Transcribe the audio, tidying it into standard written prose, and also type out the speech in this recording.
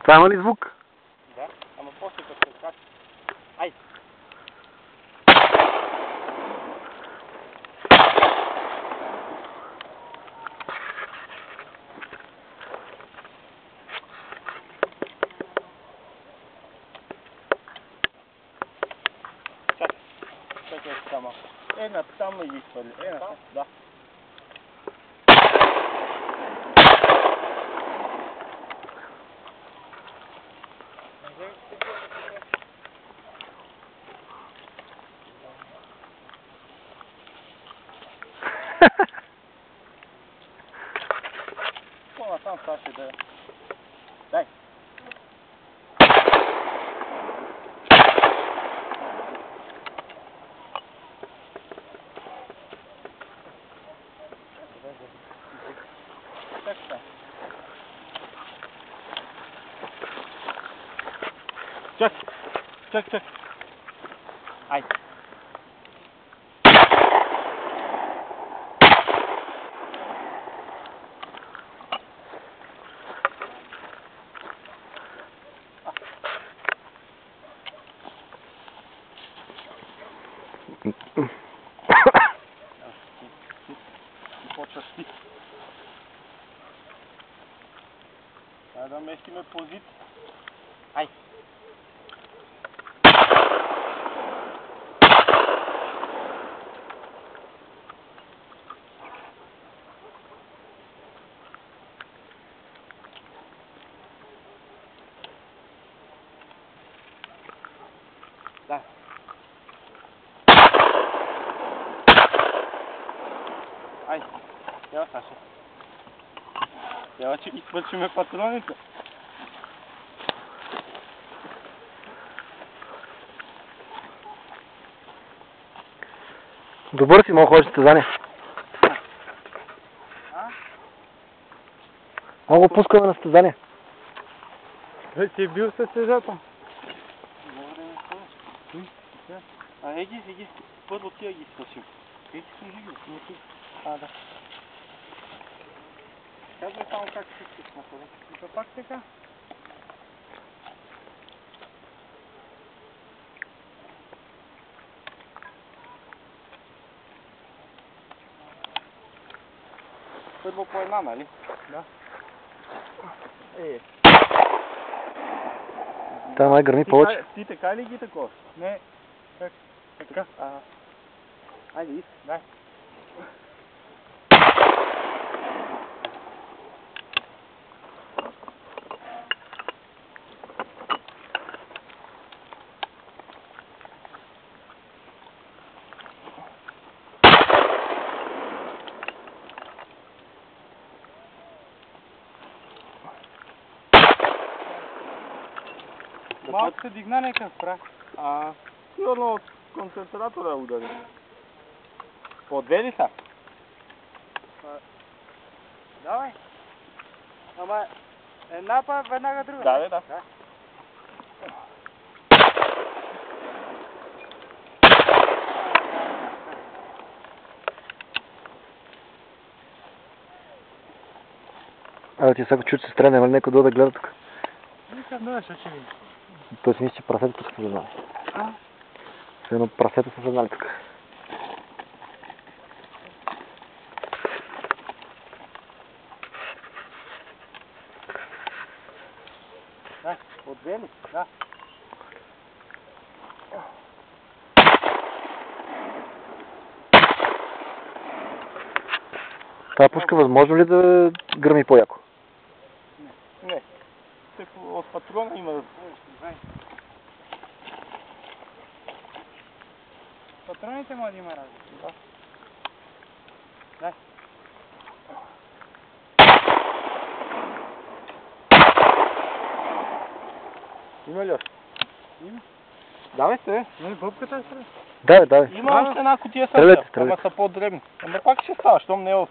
Това има ли звук? Да, ама после като се качи. Ай! Чакай само. Една там и ги хвърли. Една там? Да. По-насам ставаше да... Дай! Чак. Ай. Почваш ти. Трябва да местиме позиция. Ай. Да. Ай, я Саша. Я че изпърчиме патроните. Добър си, мога ходиш състезание. Мога пускаме на състезание. Ти бил състезател. Еги. Първо тия ги свършим. Еги служи ги. Да. Казвай само как си искаш на това. И то пак така. Първо по една, нали? Да. Та май гърми повече. Ти така ли ги такова? Не. Как? Така? Айде, иска. Дай. Малко се дигна, нека спра. Сигурно от концентратора удари. По две ли са? Давай. Ама една па веднага друга. Да. Ти сега чуть се стрене, ама некой да гледа тук. Никак не ще види. Той си мисли, че прасето тук са зазнали. Едно прасето са зазнали тук. Да, от две ли? Да. Тая пушка възможно ли да гърми по-яко? Не. От патрона има... Патроните може да има разлика. Да. Има ли още? Има. Давай се. Не, бъбката е сред. Давай. Има още една кутия също. Ама са по-дребни. Ама пак ще става, щом не е от...